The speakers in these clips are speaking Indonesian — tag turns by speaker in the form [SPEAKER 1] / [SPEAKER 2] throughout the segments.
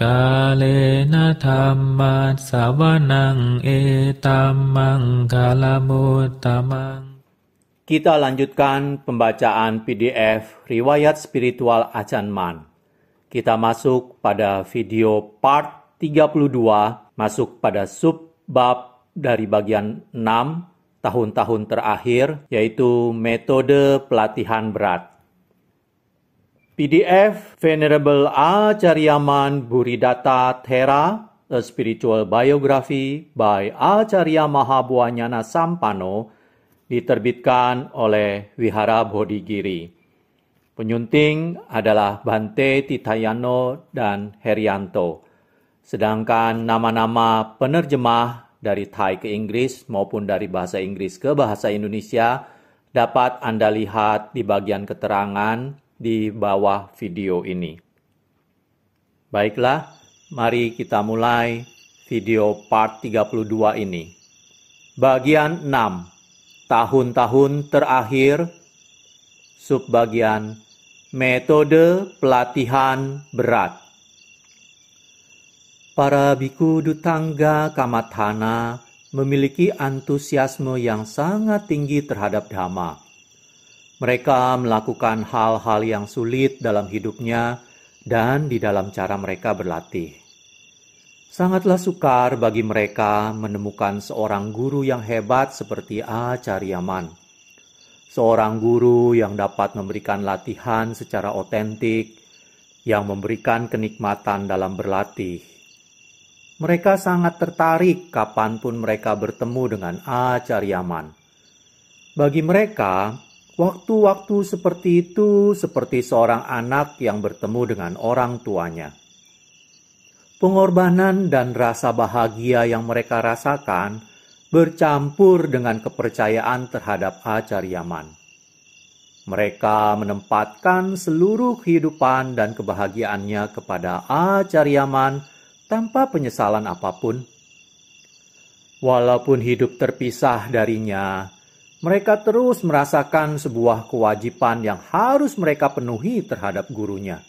[SPEAKER 1] กาเลนะธัมมัสสวนังเอตัมมังคาลมุตตมัง
[SPEAKER 2] Kita lanjutkan pembacaan PDF Riwayat Spiritual Achan Man. Kita masuk pada video part 32, masuk pada subbab dari bagian 6, tahun-tahun terakhir, yaitu metode pelatihan berat. PDF Venerable Acharyaman Buridata Thera, A Spiritual Biography by Acharya Mahabuanyana Sampano, diterbitkan oleh Wihara Bodhigiri. Penyunting adalah Bante Titayano dan Herianto. Sedangkan nama-nama penerjemah dari Thai ke Inggris maupun dari bahasa Inggris ke bahasa Indonesia dapat Anda lihat di bagian keterangan di bawah video ini. Baiklah, mari kita mulai video part 32 ini. Bagian 6, tahun-tahun terakhir, subbagian metode pelatihan berat. Para biku Dutangga Kamathana memiliki antusiasme yang sangat tinggi terhadap Dhamma. Mereka melakukan hal-hal yang sulit dalam hidupnya dan di dalam cara mereka berlatih. Sangatlah sukar bagi mereka menemukan seorang guru yang hebat seperti Acharyaman. Seorang guru yang dapat memberikan latihan secara otentik, yang memberikan kenikmatan dalam berlatih. Mereka sangat tertarik kapanpun mereka bertemu dengan Acharyaman. Bagi mereka, waktu-waktu seperti itu seperti seorang anak yang bertemu dengan orang tuanya. Pengorbanan dan rasa bahagia yang mereka rasakan bercampur dengan kepercayaan terhadap Acharyaman. Mereka menempatkan seluruh kehidupan dan kebahagiaannya kepada Acharyaman tanpa penyesalan apapun. Walaupun hidup terpisah darinya, mereka terus merasakan sebuah kewajiban yang harus mereka penuhi terhadap gurunya.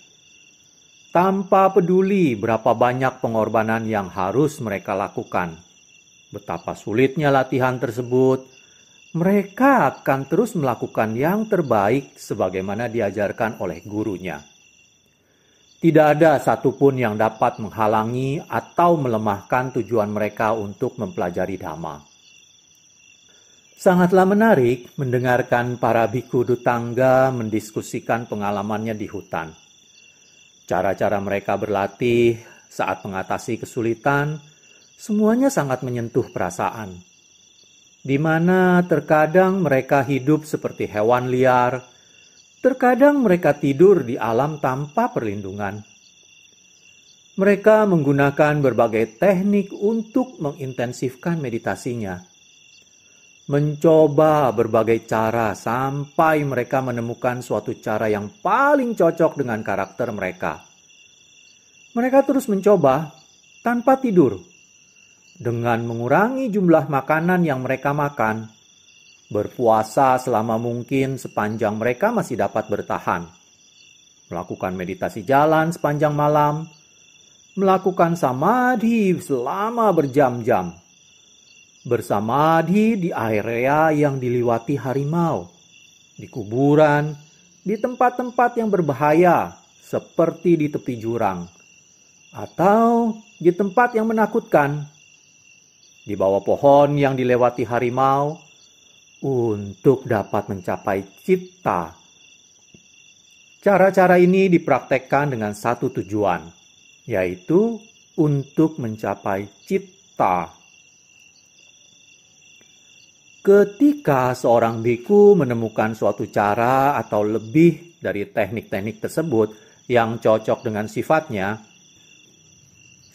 [SPEAKER 2] Tanpa peduli berapa banyak pengorbanan yang harus mereka lakukan, betapa sulitnya latihan tersebut, mereka akan terus melakukan yang terbaik sebagaimana diajarkan oleh gurunya. Tidak ada satupun yang dapat menghalangi atau melemahkan tujuan mereka untuk mempelajari Dhamma. Sangatlah menarik mendengarkan para biku Dutangga mendiskusikan pengalamannya di hutan. Cara-cara mereka berlatih saat mengatasi kesulitan, semuanya sangat menyentuh perasaan. Di mana terkadang mereka hidup seperti hewan liar, terkadang mereka tidur di alam tanpa perlindungan. Mereka menggunakan berbagai teknik untuk mengintensifkan meditasinya. Mencoba berbagai cara sampai mereka menemukan suatu cara yang paling cocok dengan karakter mereka. Mereka terus mencoba tanpa tidur, dengan mengurangi jumlah makanan yang mereka makan, berpuasa selama mungkin sepanjang mereka masih dapat bertahan, melakukan meditasi jalan sepanjang malam, melakukan samadhi selama berjam-jam, bersamadhi di area yang diliwati harimau, di kuburan, di tempat-tempat yang berbahaya seperti di tepi jurang, atau di tempat yang menakutkan, di bawah pohon yang dilewati harimau, untuk dapat mencapai citta. Cara-cara ini dipraktekkan dengan satu tujuan, yaitu untuk mencapai citta. Ketika seorang biku menemukan suatu cara atau lebih dari teknik-teknik tersebut yang cocok dengan sifatnya,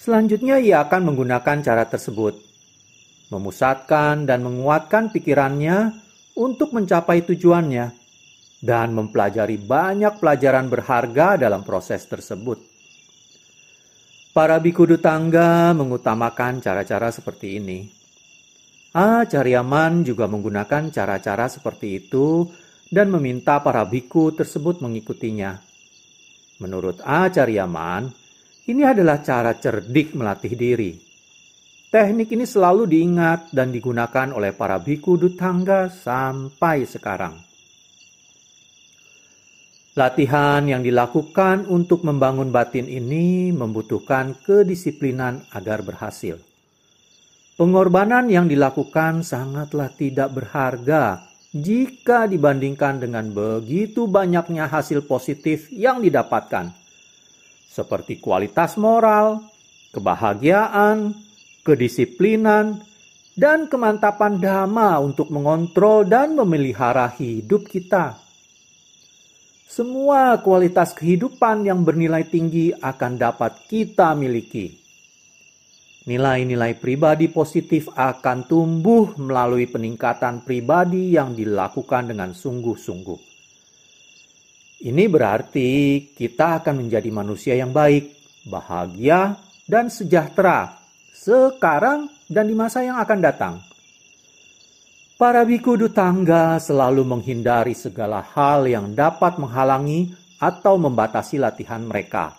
[SPEAKER 2] selanjutnya ia akan menggunakan cara tersebut, memusatkan dan menguatkan pikirannya untuk mencapai tujuannya, dan mempelajari banyak pelajaran berharga dalam proses tersebut. Para biku Dutangga mengutamakan cara-cara seperti ini. Acharyaman juga menggunakan cara-cara seperti itu dan meminta para biku tersebut mengikutinya. Menurut Acharyaman, Ini adalah cara cerdik melatih diri. Teknik ini selalu diingat dan digunakan oleh para biku Dutangga sampai sekarang. Latihan yang dilakukan untuk membangun batin ini membutuhkan kedisiplinan agar berhasil. Pengorbanan yang dilakukan sangatlah tidak berharga jika dibandingkan dengan begitu banyaknya hasil positif yang didapatkan, seperti kualitas moral, kebahagiaan, kedisiplinan, dan kemantapan dhamma untuk mengontrol dan memelihara hidup kita. Semua kualitas kehidupan yang bernilai tinggi akan dapat kita miliki. Nilai-nilai pribadi positif akan tumbuh melalui peningkatan pribadi yang dilakukan dengan sungguh-sungguh. Ini berarti kita akan menjadi manusia yang baik, bahagia, dan sejahtera sekarang dan di masa yang akan datang. Para biku Dutangga selalu menghindari segala hal yang dapat menghalangi atau membatasi latihan mereka,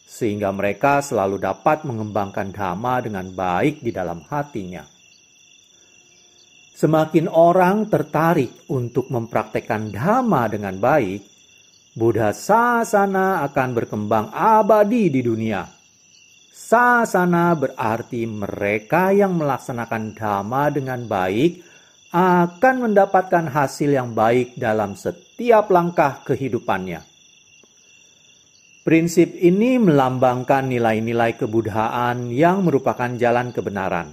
[SPEAKER 2] sehingga mereka selalu dapat mengembangkan dhamma dengan baik di dalam hatinya. Semakin orang tertarik untuk mempraktekkan dhamma dengan baik, Buddha Sasana akan berkembang abadi di dunia. Sasana berarti mereka yang melaksanakan dhamma dengan baik akan mendapatkan hasil yang baik dalam setiap langkah kehidupannya. Prinsip ini melambangkan nilai-nilai kebudhaan yang merupakan jalan kebenaran.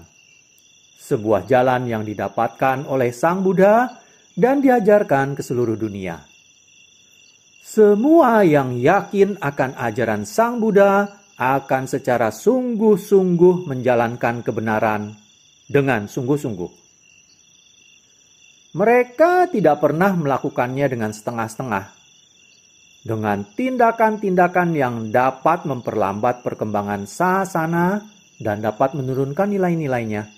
[SPEAKER 2] Sebuah jalan yang didapatkan oleh Sang Buddha dan diajarkan ke seluruh dunia. Semua yang yakin akan ajaran Sang Buddha akan secara sungguh-sungguh menjalankan kebenaran dengan sungguh-sungguh. Mereka tidak pernah melakukannya dengan setengah-setengah, dengan tindakan-tindakan yang dapat memperlambat perkembangan sasana dan dapat menurunkan nilai-nilainya.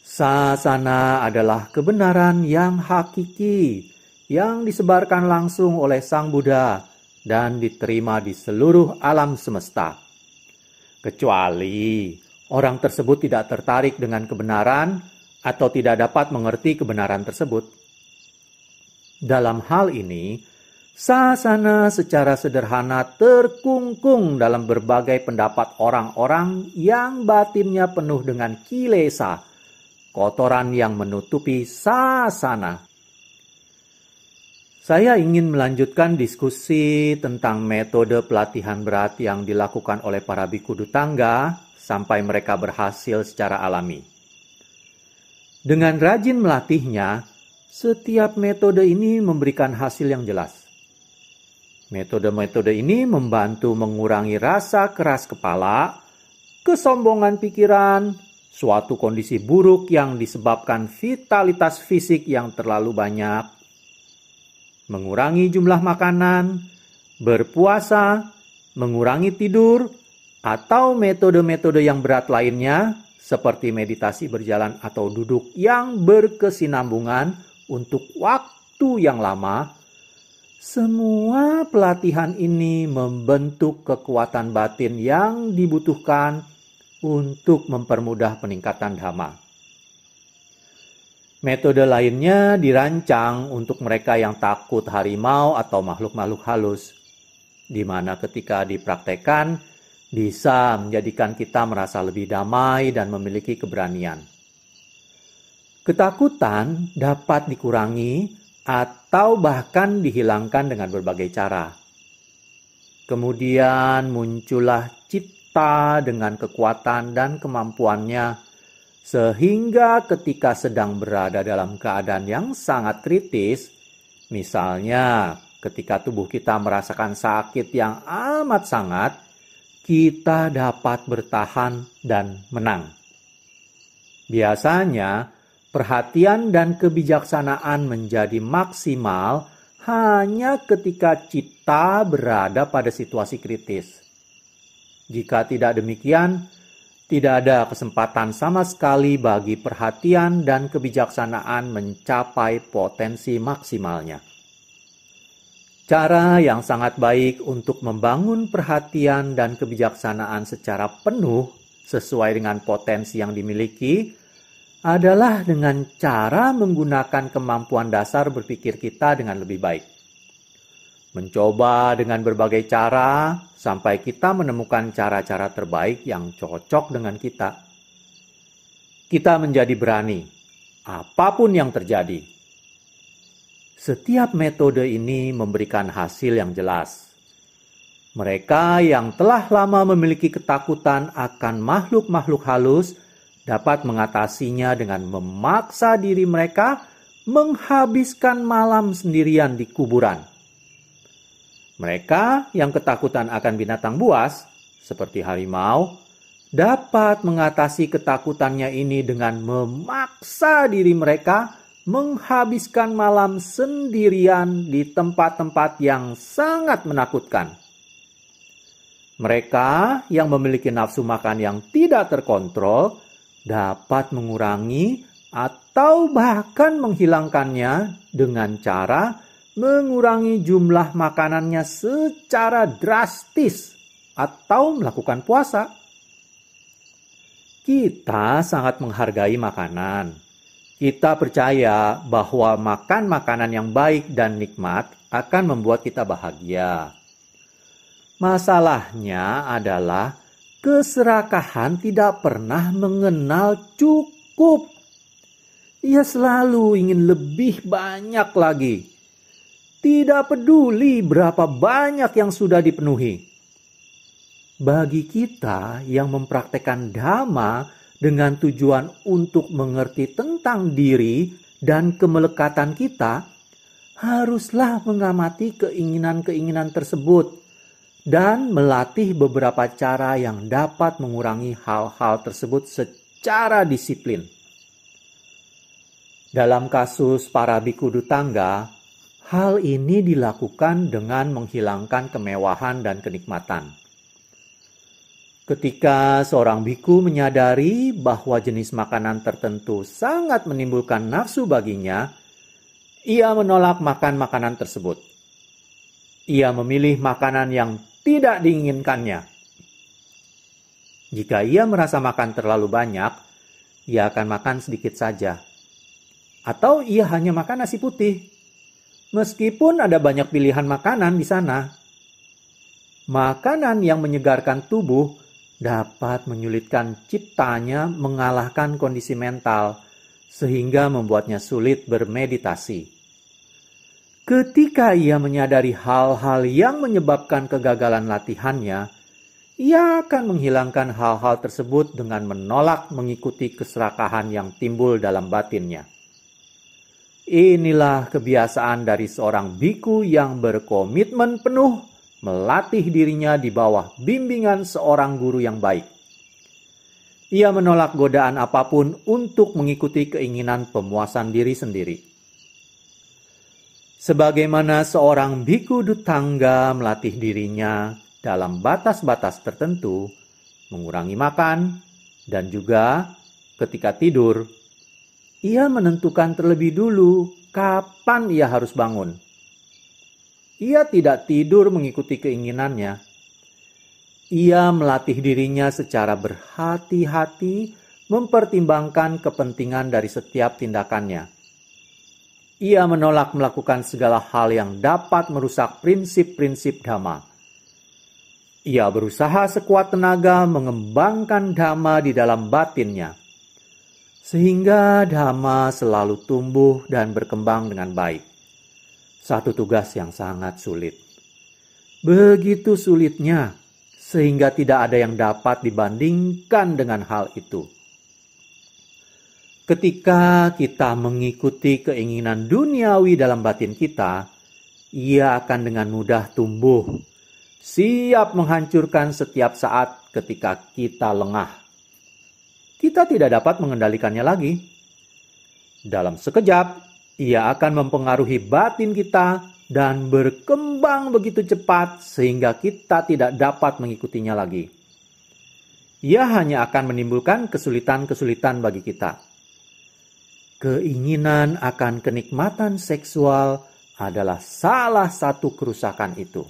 [SPEAKER 2] Sasana adalah kebenaran yang hakiki, yang disebarkan langsung oleh Sang Buddha dan diterima di seluruh alam semesta. Kecuali orang tersebut tidak tertarik dengan kebenaran atau tidak dapat mengerti kebenaran tersebut. Dalam hal ini, sasana secara sederhana terkungkung dalam berbagai pendapat orang-orang yang batinnya penuh dengan kilesa, kotoran yang menutupi sasana. Saya ingin melanjutkan diskusi tentang metode pelatihan berat yang dilakukan oleh para biku Dutangga sampai mereka berhasil secara alami. Dengan rajin melatihnya, setiap metode ini memberikan hasil yang jelas. Metode-metode ini membantu mengurangi rasa keras kepala, kesombongan pikiran, suatu kondisi buruk yang disebabkan vitalitas fisik yang terlalu banyak, mengurangi jumlah makanan, berpuasa, mengurangi tidur, atau metode-metode yang berat lainnya, seperti meditasi berjalan atau duduk yang berkesinambungan untuk waktu yang lama. Semua pelatihan ini membentuk kekuatan batin yang dibutuhkan untuk mempermudah peningkatan dhamma. Metode lainnya dirancang untuk mereka yang takut harimau atau makhluk-makhluk halus, di mana ketika dipraktekkan bisa menjadikan kita merasa lebih damai dan memiliki keberanian. Ketakutan dapat dikurangi atau bahkan dihilangkan dengan berbagai cara. Kemudian muncullah citta dengan kekuatan dan kemampuannya, sehingga ketika sedang berada dalam keadaan yang sangat kritis, misalnya ketika tubuh kita merasakan sakit yang amat sangat, kita dapat bertahan dan menang. Biasanya, perhatian dan kebijaksanaan menjadi maksimal hanya ketika citta berada pada situasi kritis. Jika tidak demikian, tidak ada kesempatan sama sekali bagi perhatian dan kebijaksanaan mencapai potensi maksimalnya. Cara yang sangat baik untuk membangun perhatian dan kebijaksanaan secara penuh sesuai dengan potensi yang dimiliki adalah dengan cara menggunakan kemampuan dasar berpikir kita dengan lebih baik. Mencoba dengan berbagai cara sampai kita menemukan cara-cara terbaik yang cocok dengan kita. Kita menjadi berani, apapun yang terjadi. Setiap metode ini memberikan hasil yang jelas. Mereka yang telah lama memiliki ketakutan akan makhluk-makhluk halus dapat mengatasinya dengan memaksa diri mereka menghabiskan malam sendirian di kuburan. Mereka yang ketakutan akan binatang buas, seperti harimau, dapat mengatasi ketakutannya ini dengan memaksa diri mereka menghabiskan malam sendirian di tempat-tempat yang sangat menakutkan. Mereka yang memiliki nafsu makan yang tidak terkontrol dapat mengurangi atau bahkan menghilangkannya dengan cara mengurangi jumlah makanannya secara drastis atau melakukan puasa. Kita sangat menghargai makanan. Kita percaya bahwa makan makanan yang baik dan nikmat akan membuat kita bahagia. Masalahnya adalah keserakahan tidak pernah mengenal cukup. Ia selalu ingin lebih banyak lagi. Tidak peduli berapa banyak yang sudah dipenuhi. Bagi kita yang mempraktekkan Dhamma dengan tujuan untuk mengerti tentang diri dan kemelekatan kita, haruslah mengamati keinginan-keinginan tersebut dan melatih beberapa cara yang dapat mengurangi hal-hal tersebut secara disiplin. Dalam kasus para biku Dutangga, hal ini dilakukan dengan menghilangkan kemewahan dan kenikmatan. Ketika seorang biku menyadari bahwa jenis makanan tertentu sangat menimbulkan nafsu baginya, ia menolak makan makanan tersebut. Ia memilih makanan yang tidak diinginkannya. Jika ia merasa makan terlalu banyak, ia akan makan sedikit saja. Atau ia hanya makan nasi putih. Meskipun ada banyak pilihan makanan di sana. Makanan yang menyegarkan tubuh dapat menyulitkan ciptanya mengalahkan kondisi mental, sehingga membuatnya sulit bermeditasi. Ketika ia menyadari hal-hal yang menyebabkan kegagalan latihannya, ia akan menghilangkan hal-hal tersebut dengan menolak mengikuti keserakahan yang timbul dalam batinnya. Inilah kebiasaan dari seorang biku yang berkomitmen penuh melatih dirinya di bawah bimbingan seorang guru yang baik. Ia menolak godaan apapun untuk mengikuti keinginan pemuasan diri sendiri. Sebagaimana seorang biku Dutangga melatih dirinya dalam batas-batas tertentu, mengurangi makan, dan juga ketika tidur, ia menentukan terlebih dulu kapan ia harus bangun. Ia tidak tidur mengikuti keinginannya. Ia melatih dirinya secara berhati-hati mempertimbangkan kepentingan dari setiap tindakannya. Ia menolak melakukan segala hal yang dapat merusak prinsip-prinsip Dhamma. Ia berusaha sekuat tenaga mengembangkan Dhamma di dalam batinnya, sehingga Dhamma selalu tumbuh dan berkembang dengan baik. Satu tugas yang sangat sulit. Begitu sulitnya, sehingga tidak ada yang dapat dibandingkan dengan hal itu. Ketika kita mengikuti keinginan duniawi dalam batin kita, ia akan dengan mudah tumbuh, siap menghancurkan setiap saat ketika kita lengah. Kita tidak dapat mengendalikannya lagi. Dalam sekejap, ia akan mempengaruhi batin kita dan berkembang begitu cepat sehingga kita tidak dapat mengikutinya lagi. Ia hanya akan menimbulkan kesulitan-kesulitan bagi kita. Keinginan akan kenikmatan seksual adalah salah satu kerusakan itu.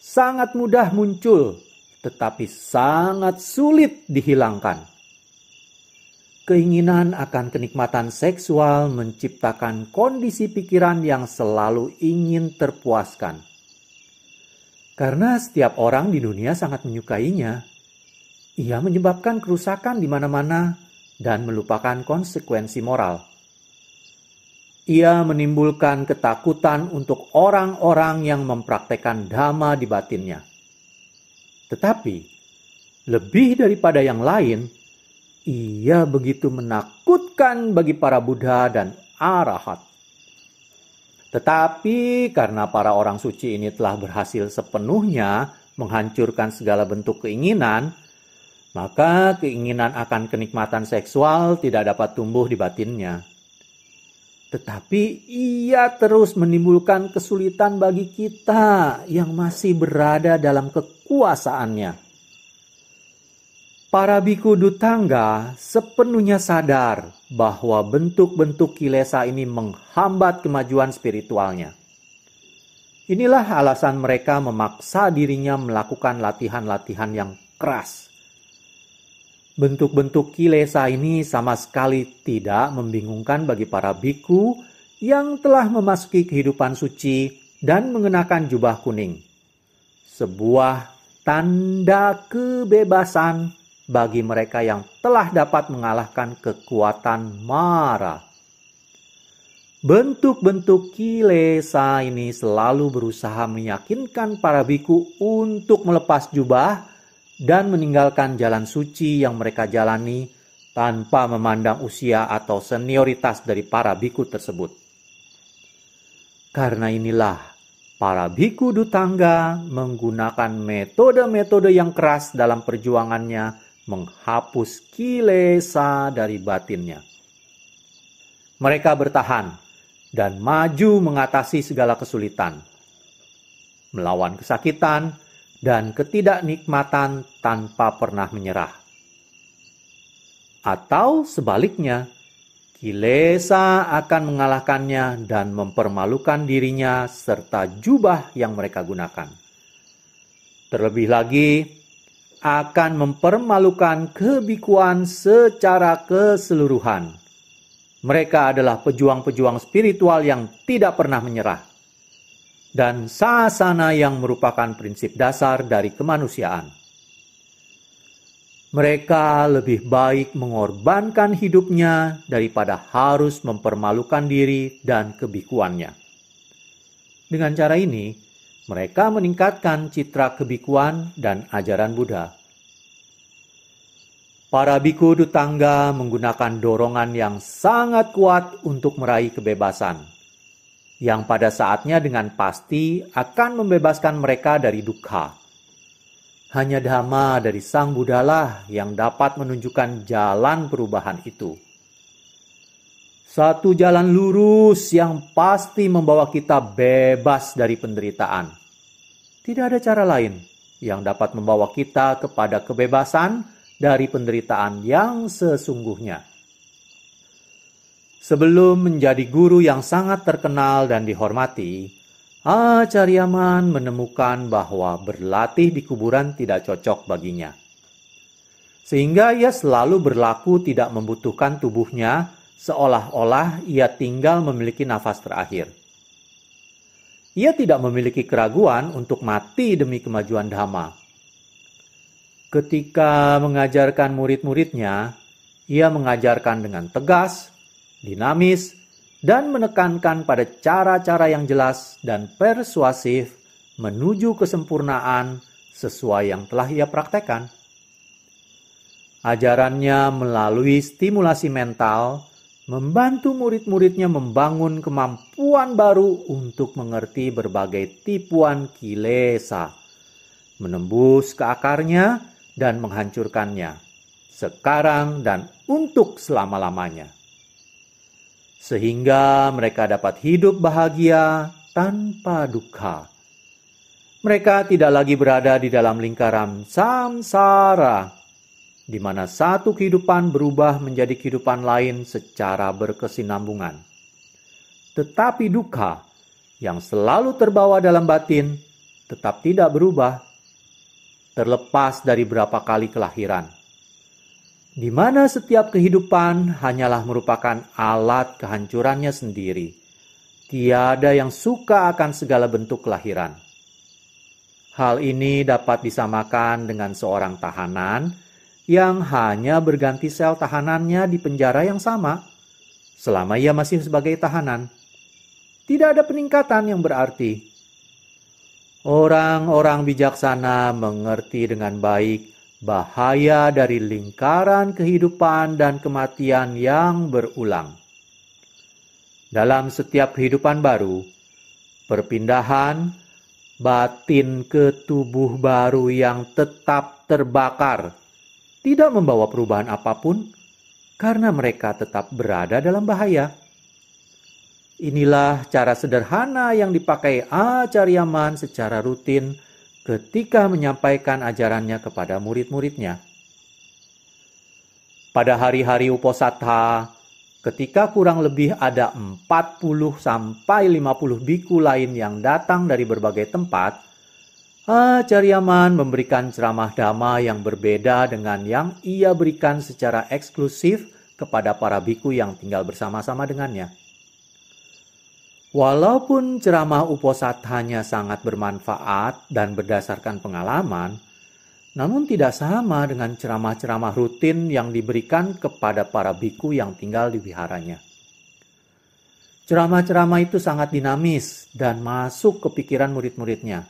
[SPEAKER 2] Sangat mudah muncul, tetapi sangat sulit dihilangkan. Keinginan akan kenikmatan seksual menciptakan kondisi pikiran yang selalu ingin terpuaskan. Karena setiap orang di dunia sangat menyukainya, ia menyebabkan kerusakan di mana-mana dan melupakan konsekuensi moral. Ia menimbulkan ketakutan untuk orang-orang yang mempraktekkan dhamma di batinnya. Tetapi, lebih daripada yang lain, ia begitu menakutkan bagi para Buddha dan Arahat. Tetapi karena para orang suci ini telah berhasil sepenuhnya menghancurkan segala bentuk keinginan, maka keinginan akan kenikmatan seksual tidak dapat tumbuh di batinnya. Tetapi ia terus menimbulkan kesulitan bagi kita yang masih berada dalam kekuasaannya. Para biku Dutangga sepenuhnya sadar bahwa bentuk-bentuk kilesa ini menghambat kemajuan spiritualnya. Inilah alasan mereka memaksa dirinya melakukan latihan-latihan yang keras. Bentuk-bentuk kilesa ini sama sekali tidak membingungkan bagi para biku yang telah memasuki kehidupan suci dan mengenakan jubah kuning. Sebuah tanda kebebasan bagi mereka yang telah dapat mengalahkan kekuatan mara. Bentuk-bentuk kilesa ini selalu berusaha meyakinkan para biku untuk melepas jubah dan meninggalkan jalan suci yang mereka jalani tanpa memandang usia atau senioritas dari para biku tersebut. Karena inilah, para biku Dutangga menggunakan metode-metode yang keras dalam perjuangannya menghapus kilesa dari batinnya. Mereka bertahan dan maju mengatasi segala kesulitan, melawan kesakitan dan ketidaknikmatan tanpa pernah menyerah. Atau sebaliknya, kilesa akan mengalahkannya dan mempermalukan dirinya serta jubah yang mereka gunakan. Terlebih lagi, akan mempermalukan kebikuan secara keseluruhan. Mereka adalah pejuang-pejuang spiritual yang tidak pernah menyerah. Dan sasana yang merupakan prinsip dasar dari kemanusiaan. Mereka lebih baik mengorbankan hidupnya daripada harus mempermalukan diri dan kebikuannya. Dengan cara ini, mereka meningkatkan citra kebikuan dan ajaran Buddha. Para biku Dutangga menggunakan dorongan yang sangat kuat untuk meraih kebebasan, yang pada saatnya dengan pasti akan membebaskan mereka dari dukkha. Hanya Dhamma dari Sang Buddhalah yang dapat menunjukkan jalan perubahan itu. Satu jalan lurus yang pasti membawa kita bebas dari penderitaan. Tidak ada cara lain yang dapat membawa kita kepada kebebasan dari penderitaan yang sesungguhnya. Sebelum menjadi guru yang sangat terkenal dan dihormati, Acharyaman menemukan bahwa berlatih di kuburan tidak cocok baginya. Sehingga ia selalu berlaku tidak membutuhkan tubuhnya, seolah-olah ia tinggal memiliki nafas terakhir. Ia tidak memiliki keraguan untuk mati demi kemajuan Dhamma. Ketika mengajarkan murid-muridnya, ia mengajarkan dengan tegas, dinamis, dan menekankan pada cara-cara yang jelas dan persuasif menuju kesempurnaan sesuai yang telah ia praktekkan. Ajarannya melalui stimulasi mental membantu murid-muridnya membangun kemampuan baru untuk mengerti berbagai tipuan kilesa, menembus ke akarnya dan menghancurkannya, sekarang dan untuk selama-lamanya. Sehingga mereka dapat hidup bahagia tanpa dukkha. Mereka tidak lagi berada di dalam lingkaran samsara, di mana satu kehidupan berubah menjadi kehidupan lain secara berkesinambungan. Tetapi dukkha yang selalu terbawa dalam batin tetap tidak berubah, terlepas dari berapa kali kelahiran, di mana setiap kehidupan hanyalah merupakan alat kehancurannya sendiri. Tiada yang suka akan segala bentuk kelahiran. Hal ini dapat disamakan dengan seorang tahanan yang hanya berganti sel tahanannya di penjara yang sama selama ia masih sebagai tahanan. Tidak ada peningkatan yang berarti. Orang-orang bijaksana mengerti dengan baik bahaya dari lingkaran kehidupan dan kematian yang berulang. Dalam setiap kehidupan baru, perpindahan batin ke tubuh baru yang tetap terbakar tidak membawa perubahan apapun karena mereka tetap berada dalam bahaya. Inilah cara sederhana yang dipakai Acharyaman secara rutin ketika menyampaikan ajarannya kepada murid-muridnya. Pada hari-hari Uposatha, ketika kurang lebih ada 40-50 biku lain yang datang dari berbagai tempat, Acharyaman memberikan ceramah dhamma yang berbeda dengan yang ia berikan secara eksklusif kepada para biku yang tinggal bersama-sama dengannya. Walaupun ceramah Uposathanya sangat bermanfaat dan berdasarkan pengalaman, namun tidak sama dengan ceramah-ceramah rutin yang diberikan kepada para biku yang tinggal di wiharanya. Ceramah-ceramah itu sangat dinamis dan masuk ke pikiran murid-muridnya.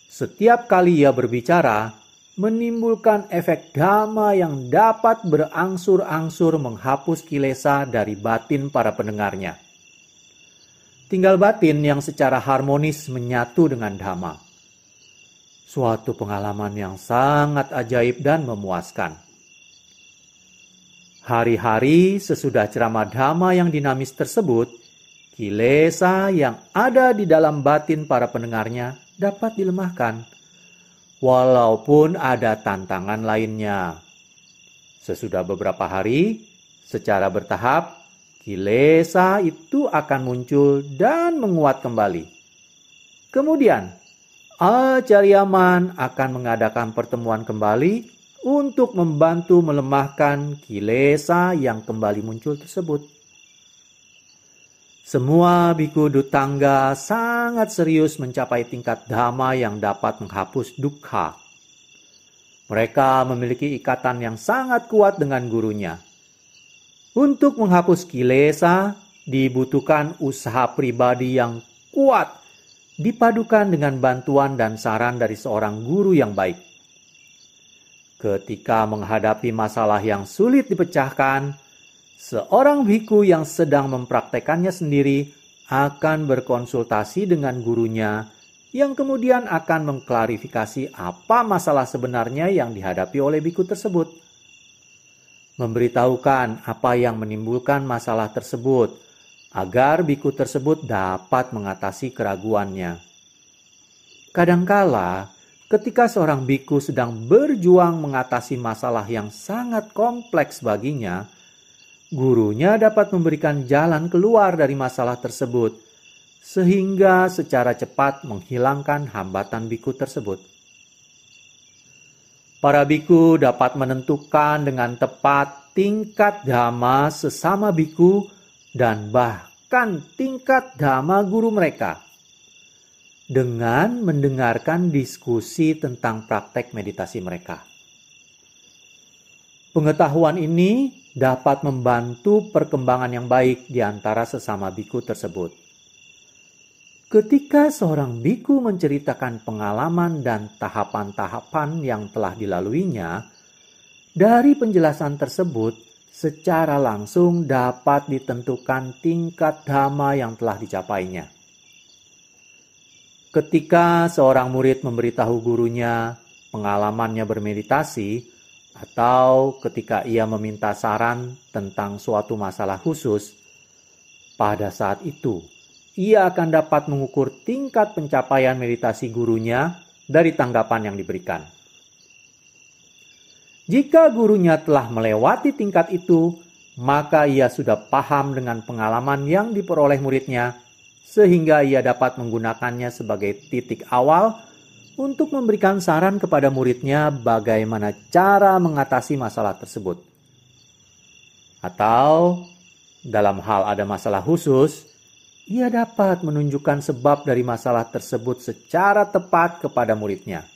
[SPEAKER 2] Setiap kali ia berbicara, menimbulkan efek dhamma yang dapat berangsur-angsur menghapus kilesa dari batin para pendengarnya. Tinggal batin yang secara harmonis menyatu dengan dhamma. Suatu pengalaman yang sangat ajaib dan memuaskan. Hari-hari sesudah ceramah dhamma yang dinamis tersebut, kilesa yang ada di dalam batin para pendengarnya dapat dilemahkan, walaupun ada tantangan lainnya. Sesudah beberapa hari, secara bertahap, kilesa itu akan muncul dan menguat kembali. Kemudian, Acharyaman akan mengadakan pertemuan kembali untuk membantu melemahkan kilesa yang kembali muncul tersebut. Semua biku Dutangga sangat serius mencapai tingkat dhamma yang dapat menghapus dukkha. Mereka memiliki ikatan yang sangat kuat dengan gurunya. Untuk menghapus kilesa, dibutuhkan usaha pribadi yang kuat, dipadukan dengan bantuan dan saran dari seorang guru yang baik. Ketika menghadapi masalah yang sulit dipecahkan, seorang bhikkhu yang sedang mempraktekannya sendiri akan berkonsultasi dengan gurunya, yang kemudian akan mengklarifikasi apa masalah sebenarnya yang dihadapi oleh bhikkhu tersebut. Memberitahukan apa yang menimbulkan masalah tersebut, agar bhikkhu tersebut dapat mengatasi keraguannya. Kadangkala, ketika seorang bhikkhu sedang berjuang mengatasi masalah yang sangat kompleks baginya, gurunya dapat memberikan jalan keluar dari masalah tersebut, sehingga secara cepat menghilangkan hambatan bhikkhu tersebut. Para bhikkhu dapat menentukan dengan tepat tingkat dhamma sesama bhikkhu dan bahkan tingkat dhamma guru mereka dengan mendengarkan diskusi tentang praktek meditasi mereka. Pengetahuan ini dapat membantu perkembangan yang baik di antara sesama bhikkhu tersebut. Ketika seorang bhikkhu menceritakan pengalaman dan tahapan-tahapan yang telah dilaluinya, dari penjelasan tersebut secara langsung dapat ditentukan tingkat dhamma yang telah dicapainya. Ketika seorang murid memberitahu gurunya pengalamannya bermeditasi, atau ketika ia meminta saran tentang suatu masalah khusus, pada saat itu ia akan dapat mengukur tingkat pencapaian meditasi gurunya dari tanggapan yang diberikan. Jika gurunya telah melewati tingkat itu, maka ia sudah paham dengan pengalaman yang diperoleh muridnya, sehingga ia dapat menggunakannya sebagai titik awal untuk memberikan saran kepada muridnya bagaimana cara mengatasi masalah tersebut. Atau, dalam hal ada masalah khusus, ia dapat menunjukkan sebab dari masalah tersebut secara tepat kepada muridnya.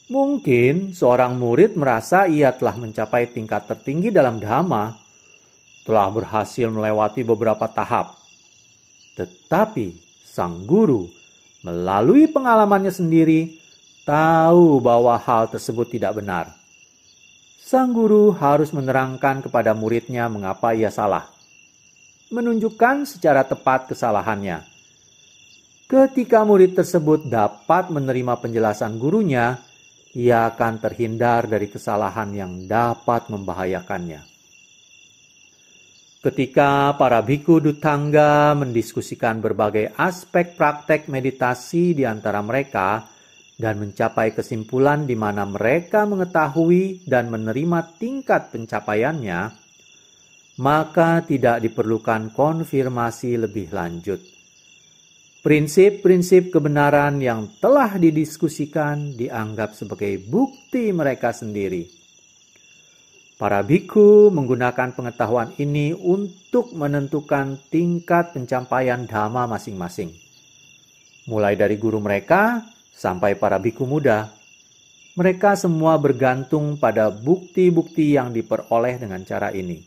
[SPEAKER 2] Mungkin seorang murid merasa ia telah mencapai tingkat tertinggi dalam dhamma, telah berhasil melewati beberapa tahap. Tetapi sang guru melalui pengalamannya sendiri tahu bahwa hal tersebut tidak benar. Sang guru harus menerangkan kepada muridnya mengapa ia salah, menunjukkan secara tepat kesalahannya. Ketika murid tersebut dapat menerima penjelasan gurunya, ia akan terhindar dari kesalahan yang dapat membahayakannya. Ketika para bhikkhu Dhuttanga mendiskusikan berbagai aspek praktek meditasi di antara mereka dan mencapai kesimpulan di mana mereka mengetahui dan menerima tingkat pencapaiannya, maka tidak diperlukan konfirmasi lebih lanjut. Prinsip-prinsip kebenaran yang telah didiskusikan dianggap sebagai bukti mereka sendiri. Para bhikkhu menggunakan pengetahuan ini untuk menentukan tingkat pencapaian dhamma masing-masing. Mulai dari guru mereka sampai para bhikkhu muda, mereka semua bergantung pada bukti-bukti yang diperoleh dengan cara ini.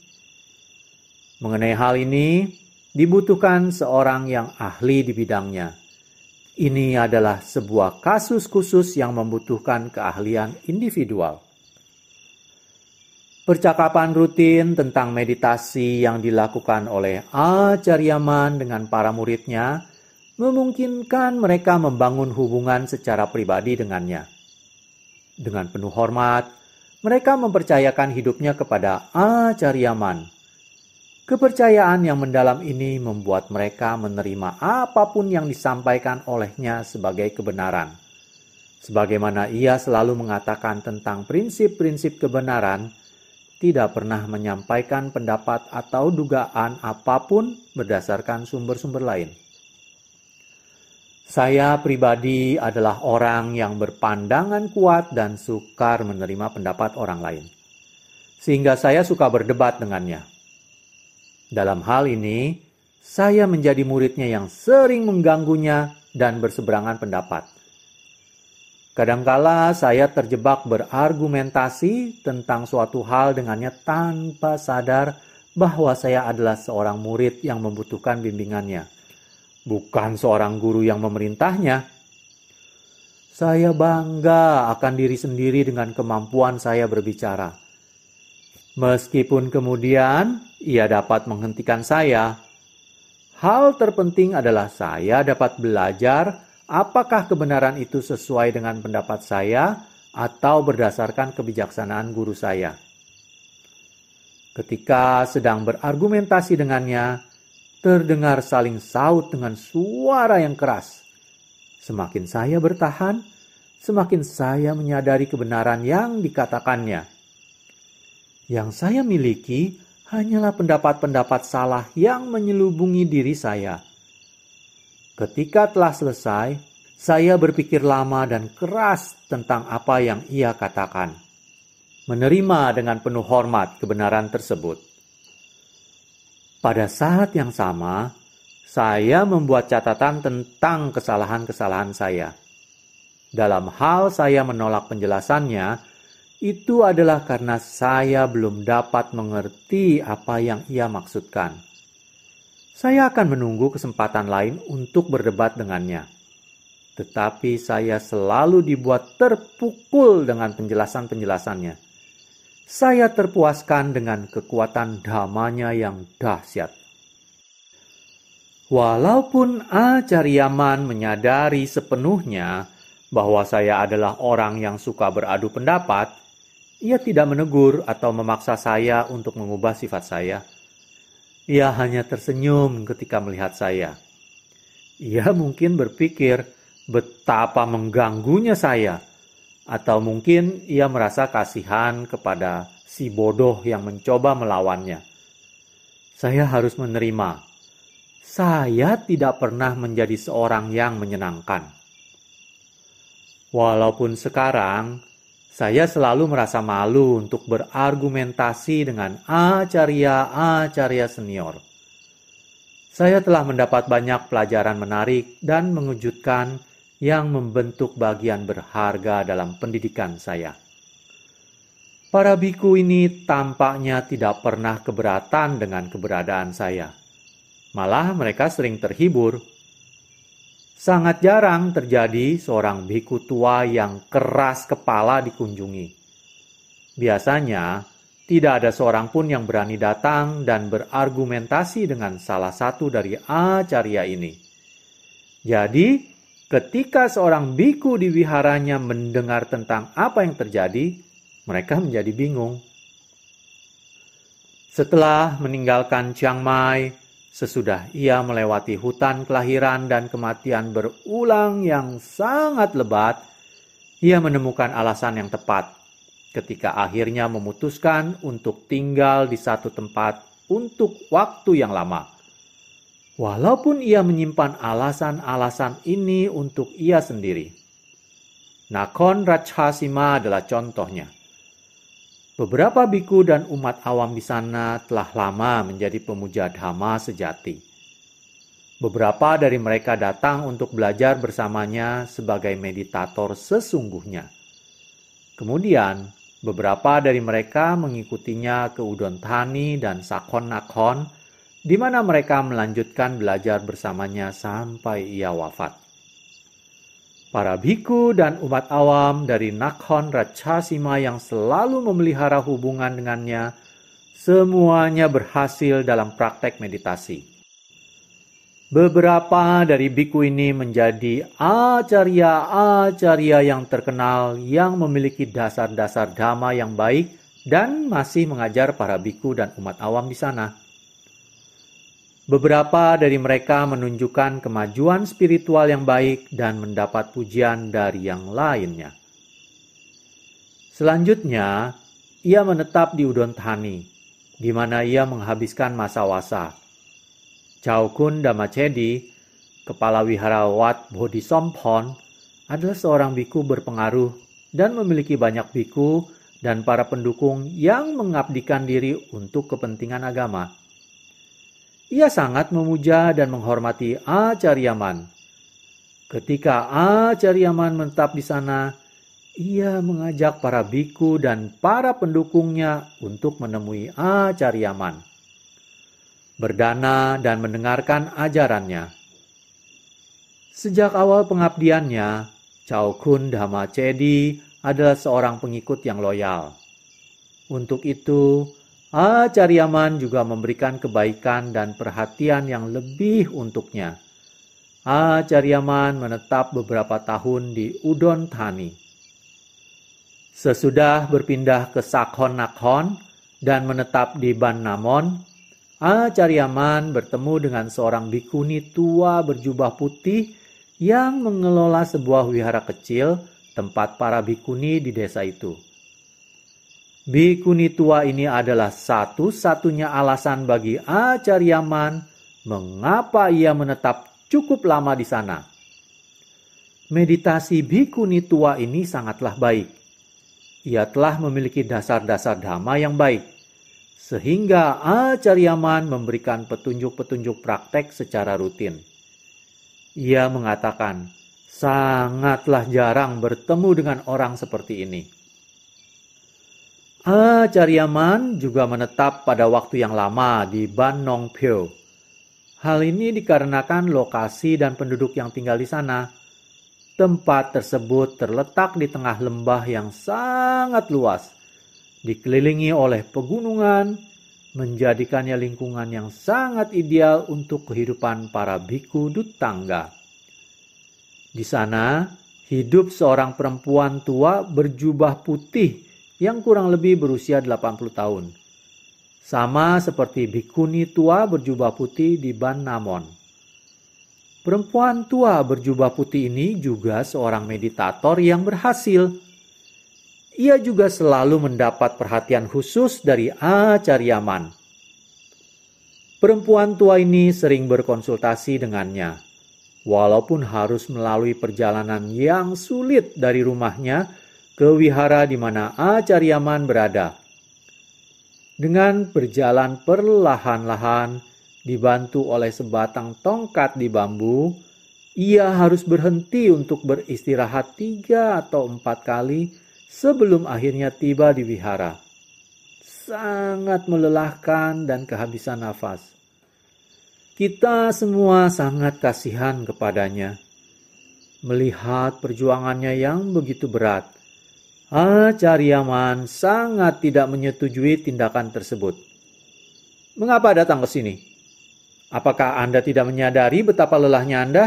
[SPEAKER 2] Mengenai hal ini, dibutuhkan seorang yang ahli di bidangnya. Ini adalah sebuah kasus khusus yang membutuhkan keahlian individual. Percakapan rutin tentang meditasi yang dilakukan oleh Acharyaman dengan para muridnya memungkinkan mereka membangun hubungan secara pribadi dengannya. Dengan penuh hormat, mereka mempercayakan hidupnya kepada Acharyaman. Kepercayaan yang mendalam ini membuat mereka menerima apapun yang disampaikan olehnya sebagai kebenaran. Sebagaimana ia selalu mengatakan tentang prinsip-prinsip kebenaran, tidak pernah menyampaikan pendapat atau dugaan apapun berdasarkan sumber-sumber lain. Saya pribadi adalah orang yang berpandangan kuat dan sukar menerima pendapat orang lain, sehingga saya suka berdebat dengannya. Dalam hal ini, saya menjadi muridnya yang sering mengganggunya dan berseberangan pendapat. Kadangkala saya terjebak berargumentasi tentang suatu hal dengannya tanpa sadar bahwa saya adalah seorang murid yang membutuhkan bimbingannya, bukan seorang guru yang memerintahnya. Saya bangga akan diri sendiri dengan kemampuan saya berbicara. Meskipun kemudian ia dapat menghentikan saya, hal terpenting adalah saya dapat belajar apakah kebenaran itu sesuai dengan pendapat saya atau berdasarkan kebijaksanaan guru saya. Ketika sedang berargumentasi dengannya, terdengar saling saut dengan suara yang keras. Semakin saya bertahan, semakin saya menyadari kebenaran yang dikatakannya. Yang saya miliki hanyalah pendapat-pendapat salah yang menyelubungi diri saya. Ketika telah selesai, saya berpikir lama dan keras tentang apa yang ia katakan. Menerima dengan penuh hormat kebenaran tersebut. Pada saat yang sama, saya membuat catatan tentang kesalahan-kesalahan saya. Dalam hal saya menolak penjelasannya, itu adalah karena saya belum dapat mengerti apa yang ia maksudkan. Saya akan menunggu kesempatan lain untuk berdebat dengannya. Tetapi saya selalu dibuat terpukul dengan penjelasan-penjelasannya. Saya terpuaskan dengan kekuatan dhammanya yang dahsyat. Walaupun Acharyaman menyadari sepenuhnya bahwa saya adalah orang yang suka beradu pendapat, ia tidak menegur atau memaksa saya untuk mengubah sifat saya. Ia hanya tersenyum ketika melihat saya. Ia mungkin berpikir betapa mengganggunya saya, atau mungkin ia merasa kasihan kepada si bodoh yang mencoba melawannya. Saya harus menerima. Saya tidak pernah menjadi seorang yang menyenangkan. Walaupun sekarang, saya selalu merasa malu untuk berargumentasi dengan acarya-acarya senior. Saya telah mendapat banyak pelajaran menarik dan mengejutkan yang membentuk bagian berharga dalam pendidikan saya. Para biku ini tampaknya tidak pernah keberatan dengan keberadaan saya. Malah mereka sering terhibur. Sangat jarang terjadi seorang biku tua yang keras kepala dikunjungi. Biasanya, tidak ada seorang pun yang berani datang dan berargumentasi dengan salah satu dari acarya ini. Jadi, ketika seorang biku di wiharanya mendengar tentang apa yang terjadi, mereka menjadi bingung. Setelah meninggalkan Chiang Mai, sesudah ia melewati hutan kelahiran dan kematian berulang yang sangat lebat, ia menemukan alasan yang tepat ketika akhirnya memutuskan untuk tinggal di satu tempat untuk waktu yang lama. Walaupun ia menyimpan alasan-alasan ini untuk ia sendiri. Nakhon Ratchasima adalah contohnya. Beberapa biku dan umat awam di sana telah lama menjadi pemuja dhamma sejati. Beberapa dari mereka datang untuk belajar bersamanya sebagai meditator sesungguhnya. Kemudian, beberapa dari mereka mengikutinya ke Udon Thani dan Sakhon Nakhon, di mana mereka melanjutkan belajar bersamanya sampai ia wafat. Para biku dan umat awam dari Nakhon Ratchasima yang selalu memelihara hubungan dengannya, semuanya berhasil dalam praktek meditasi. Beberapa dari biku ini menjadi acarya-acarya yang terkenal yang memiliki dasar-dasar dhamma yang baik dan masih mengajar para biku dan umat awam di sana. Beberapa dari mereka menunjukkan kemajuan spiritual yang baik dan mendapat pujian dari yang lainnya. Selanjutnya, ia menetap di Udon Thani, di mana ia menghabiskan masa wasa. Chaukun Dhammacedi, kepala wihara Wat Bodhisampon, adalah seorang biku berpengaruh dan memiliki banyak biku dan para pendukung yang mengabdikan diri untuk kepentingan agama. Ia sangat memuja dan menghormati Acharyaman. Ketika Acharyaman menetap di sana, ia mengajak para biku dan para pendukungnya untuk menemui Acharyaman, berdana dan mendengarkan ajarannya. Sejak awal pengabdiannya, Chaukun Dhammacedi adalah seorang pengikut yang loyal. Untuk itu, Acharyaman juga memberikan kebaikan dan perhatian yang lebih untuknya. Acharyaman menetap beberapa tahun di Udon Thani. Sesudah berpindah ke Sakhon Nakhon dan menetap di Ban Namon, Acharyaman bertemu dengan seorang bikuni tua berjubah putih yang mengelola sebuah wihara kecil tempat para bikuni di desa itu. Bikuni tua ini adalah satu-satunya alasan bagi Acharyaman mengapa ia menetap cukup lama di sana. Meditasi bikuni tua ini sangatlah baik. Ia telah memiliki dasar-dasar dhamma yang baik, sehingga Acharyaman memberikan petunjuk-petunjuk praktek secara rutin. Ia mengatakan, sangatlah jarang bertemu dengan orang seperti ini. Acharyaman juga menetap pada waktu yang lama di Ban Nong Pheo. Hal ini dikarenakan lokasi dan penduduk yang tinggal di sana. Tempat tersebut terletak di tengah lembah yang sangat luas, dikelilingi oleh pegunungan, menjadikannya lingkungan yang sangat ideal untuk kehidupan para biku Duttanga. Di sana, hidup seorang perempuan tua berjubah putih yang kurang lebih berusia 80 tahun. Sama seperti bikuni tua berjubah putih di Ban Namon. Perempuan tua berjubah putih ini juga seorang meditator yang berhasil. ia juga selalu mendapat perhatian khusus dari Acaryaman. Perempuan tua ini sering berkonsultasi dengannya, walaupun harus melalui perjalanan yang sulit dari rumahnya ke wihara di mana Acaryaman berada. Dengan berjalan perlahan-lahan, dibantu oleh sebatang tongkat di bambu, ia harus berhenti untuk beristirahat 3 atau 4 kali sebelum akhirnya tiba di wihara. Sangat melelahkan dan kehabisan nafas. Kita semua sangat kasihan kepadanya. Melihat perjuangannya yang begitu berat, Acaryaman sangat tidak menyetujui tindakan tersebut. Mengapa datang ke sini? Apakah Anda tidak menyadari betapa lelahnya Anda?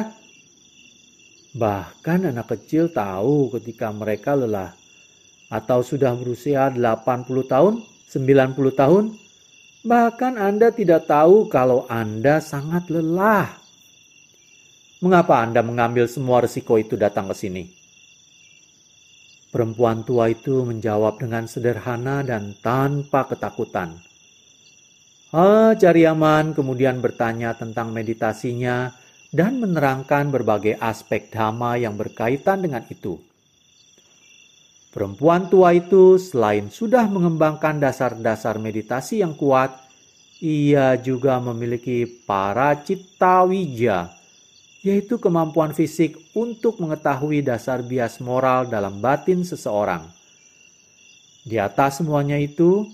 [SPEAKER 2] Bahkan anak kecil tahu ketika mereka lelah. Atau sudah berusia 80 tahun, 90 tahun. Bahkan Anda tidak tahu kalau Anda sangat lelah. Mengapa Anda mengambil semua risiko itu datang ke sini? Perempuan tua itu menjawab dengan sederhana dan tanpa ketakutan. Acaryaman kemudian bertanya tentang meditasinya dan menerangkan berbagai aspek dhamma yang berkaitan dengan itu. Perempuan tua itu selain sudah mengembangkan dasar-dasar meditasi yang kuat, ia juga memiliki paracittawija, yaitu kemampuan fisik untuk mengetahui dasar bias moral dalam batin seseorang. Di atas semuanya itu,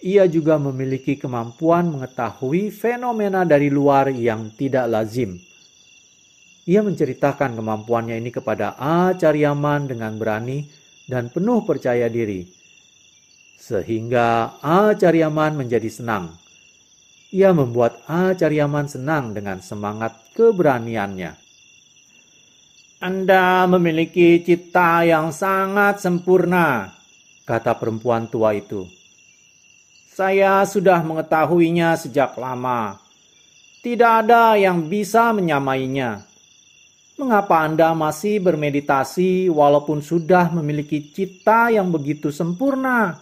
[SPEAKER 2] ia juga memiliki kemampuan mengetahui fenomena dari luar yang tidak lazim. Ia menceritakan kemampuannya ini kepada Acaryaman dengan berani dan penuh percaya diri, sehingga Acaryaman menjadi senang. Ia membuat Acaryaman senang dengan semangat keberaniannya. Anda memiliki cita yang sangat sempurna, kata perempuan tua itu. Saya sudah mengetahuinya sejak lama. Tidak ada yang bisa menyamainya. Mengapa Anda masih bermeditasi walaupun sudah memiliki cita yang begitu sempurna?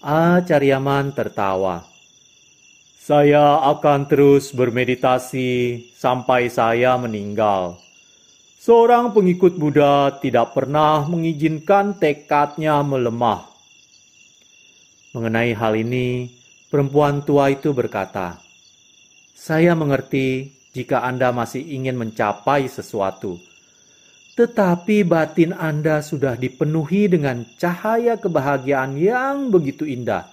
[SPEAKER 2] Acaryaman tertawa. Saya akan terus bermeditasi sampai saya meninggal. Seorang pengikut Buddha tidak pernah mengizinkan tekadnya melemah. Mengenai hal ini, perempuan tua itu berkata, saya mengerti jika Anda masih ingin mencapai sesuatu. Tetapi batin Anda sudah dipenuhi dengan cahaya kebahagiaan yang begitu indah.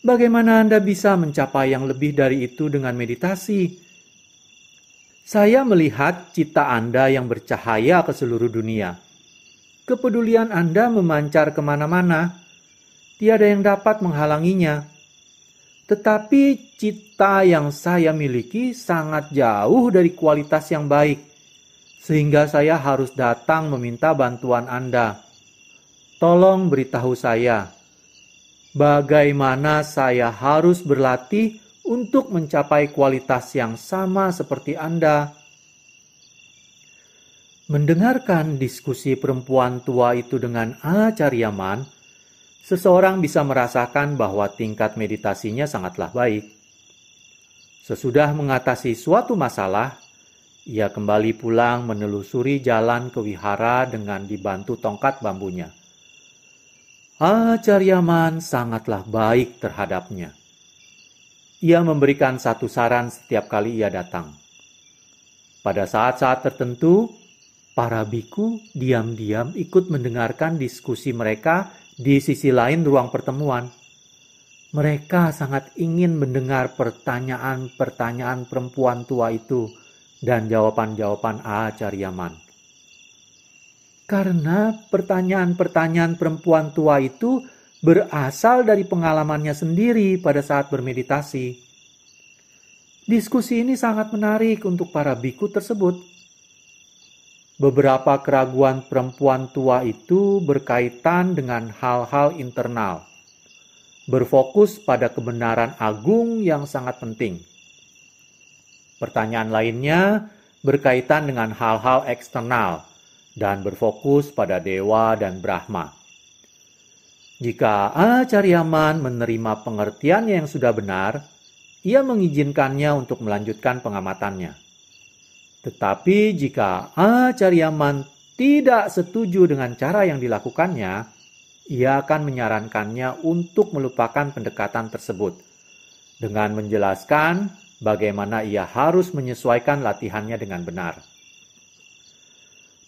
[SPEAKER 2] Bagaimana Anda bisa mencapai yang lebih dari itu dengan meditasi? Saya melihat cita Anda yang bercahaya ke seluruh dunia. Kepedulian Anda memancar kemana-mana. Tiada yang dapat menghalanginya. Tetapi cita yang saya miliki sangat jauh dari kualitas yang baik. Sehingga saya harus datang meminta bantuan Anda. Tolong beritahu saya, bagaimana saya harus berlatih untuk mencapai kualitas yang sama seperti Anda? Mendengarkan diskusi perempuan tua itu dengan Acaryaman, seseorang bisa merasakan bahwa tingkat meditasinya sangatlah baik. Sesudah mengatasi suatu masalah, ia kembali pulang menelusuri jalan ke wihara dengan dibantu tongkat bambunya. Acaryaman sangatlah baik terhadapnya. Ia memberikan satu saran setiap kali ia datang. Pada saat-saat tertentu, para biku diam-diam ikut mendengarkan diskusi mereka di sisi lain ruang pertemuan. Mereka sangat ingin mendengar pertanyaan-pertanyaan perempuan tua itu dan jawaban-jawaban Acaryaman. Karena pertanyaan-pertanyaan perempuan tua itu berasal dari pengalamannya sendiri pada saat bermeditasi. Diskusi ini sangat menarik untuk para biku tersebut. Beberapa keraguan perempuan tua itu berkaitan dengan hal-hal internal, berfokus pada kebenaran agung yang sangat penting. Pertanyaan lainnya berkaitan dengan hal-hal eksternal dan berfokus pada dewa dan Brahma. Jika Acaryaman menerima pengertiannya yang sudah benar, ia mengizinkannya untuk melanjutkan pengamatannya. Tetapi jika Acaryaman tidak setuju dengan cara yang dilakukannya, ia akan menyarankannya untuk melupakan pendekatan tersebut dengan menjelaskan bagaimana ia harus menyesuaikan latihannya dengan benar.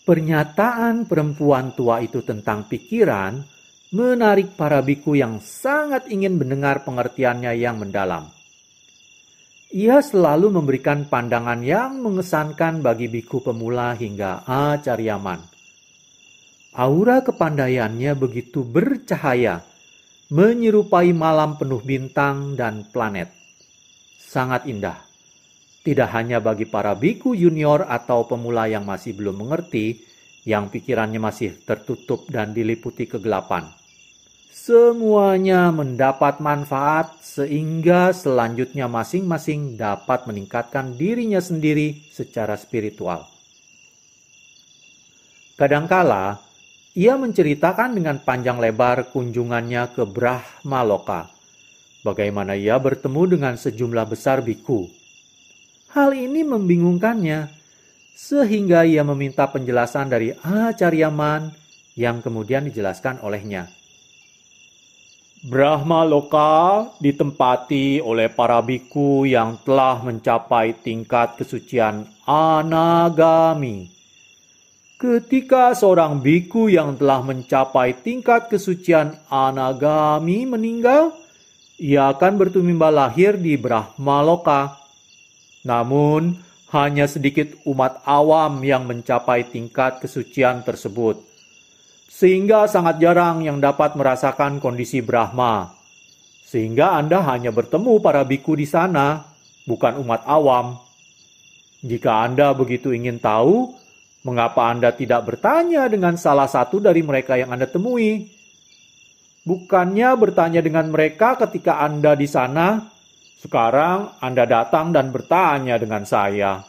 [SPEAKER 2] Pernyataan perempuan tua itu tentang pikiran menarik para biku yang sangat ingin mendengar pengertiannya yang mendalam. Ia selalu memberikan pandangan yang mengesankan bagi biku pemula hingga Acaryaman. Aura kepandaiannya begitu bercahaya, menyerupai malam penuh bintang dan planet. Sangat indah. Tidak hanya bagi para biku junior atau pemula yang masih belum mengerti, yang pikirannya masih tertutup dan diliputi kegelapan. Semuanya mendapat manfaat sehingga selanjutnya masing-masing dapat meningkatkan dirinya sendiri secara spiritual. Kadangkala, ia menceritakan dengan panjang lebar kunjungannya ke Brahmaloka. Bagaimana ia bertemu dengan sejumlah besar biku. Hal ini membingungkannya, sehingga ia meminta penjelasan dari Acaryaman yang kemudian dijelaskan olehnya. Brahmaloka ditempati oleh para biku yang telah mencapai tingkat kesucian anagami. Ketika seorang biku yang telah mencapai tingkat kesucian anagami meninggal, ia akan bertumimba lahir di Brahmaloka. Namun, hanya sedikit umat awam yang mencapai tingkat kesucian tersebut. Sehingga sangat jarang yang dapat merasakan kondisi Brahma. Sehingga Anda hanya bertemu para biku di sana, bukan umat awam. Jika Anda begitu ingin tahu, mengapa Anda tidak bertanya dengan salah satu dari mereka yang Anda temui? Bukannya bertanya dengan mereka ketika Anda di sana, sekarang Anda datang dan bertanya dengan saya.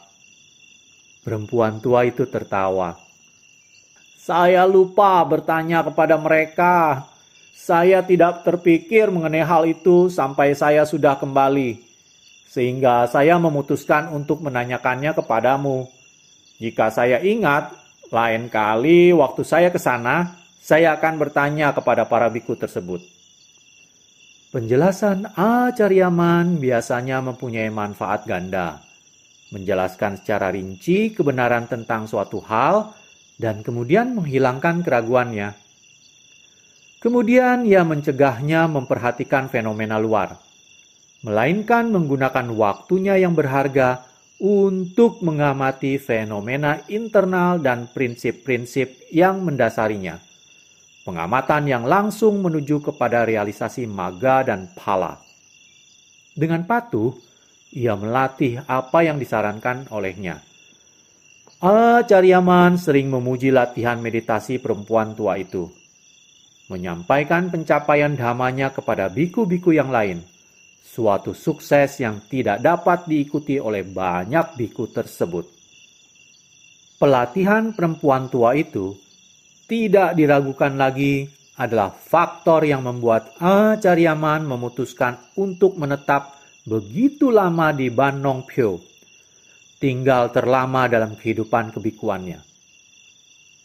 [SPEAKER 2] Perempuan tua itu tertawa. Saya lupa bertanya kepada mereka. Saya tidak terpikir mengenai hal itu sampai saya sudah kembali. Sehingga saya memutuskan untuk menanyakannya kepadamu. Jika saya ingat, lain kali waktu saya ke sana, saya akan bertanya kepada para biku tersebut. Penjelasan Acaryaman biasanya mempunyai manfaat ganda. Menjelaskan secara rinci kebenaran tentang suatu hal dan kemudian menghilangkan keraguannya. Kemudian ia mencegahnya memperhatikan fenomena luar, melainkan menggunakan waktunya yang berharga untuk mengamati fenomena internal dan prinsip-prinsip yang mendasarinya. Pengamatan yang langsung menuju kepada realisasi maga dan phala. Dengan patuh, ia melatih apa yang disarankan olehnya. Acaryaman sering memuji latihan meditasi perempuan tua itu. Menyampaikan pencapaian dhamanya kepada biku-biku yang lain. Suatu sukses yang tidak dapat diikuti oleh banyak biku tersebut. Pelatihan perempuan tua itu tidak diragukan lagi adalah faktor yang membuat Acaryaman memutuskan untuk menetap begitu lama di Ban Nong Phyo, tinggal terlama dalam kehidupan kebikuannya.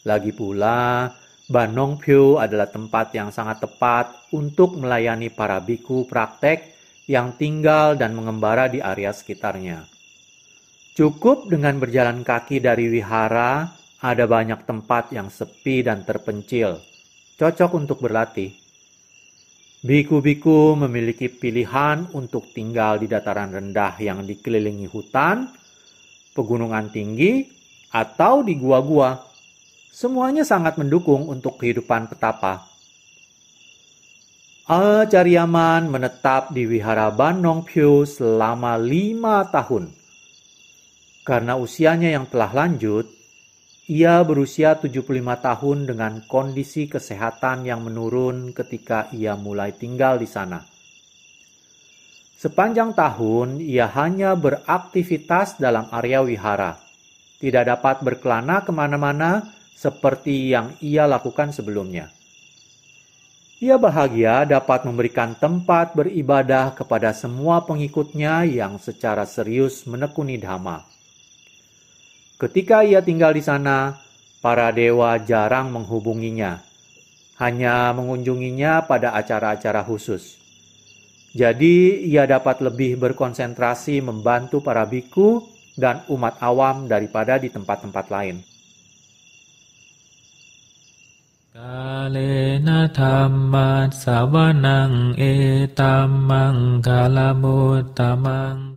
[SPEAKER 2] Lagi pula, Ban Nong Phyo adalah tempat yang sangat tepat untuk melayani para biku praktek yang tinggal dan mengembara di area sekitarnya. Cukup dengan berjalan kaki dari wihara, ada banyak tempat yang sepi dan terpencil, cocok untuk berlatih. Biku-biku memiliki pilihan untuk tinggal di dataran rendah yang dikelilingi hutan, pegunungan tinggi, atau di gua-gua. Semuanya sangat mendukung untuk kehidupan petapa. Acaryaman menetap di wihara Ban Nong Phyo selama 5 tahun. Karena usianya yang telah lanjut, ia berusia 75 tahun dengan kondisi kesehatan yang menurun ketika ia mulai tinggal di sana. Sepanjang tahun, ia hanya beraktivitas dalam area wihara. Tidak dapat berkelana kemana-mana seperti yang ia lakukan sebelumnya. Ia bahagia dapat memberikan tempat beribadah kepada semua pengikutnya yang secara serius menekuni Dhamma. Ketika ia tinggal di sana, para dewa jarang menghubunginya, hanya mengunjunginya pada acara-acara khusus. Jadi, ia dapat lebih berkonsentrasi membantu para biku dan umat awam daripada di tempat-tempat lain.
[SPEAKER 1] Kalena dhammat savanang etammang kalamuttamaṃ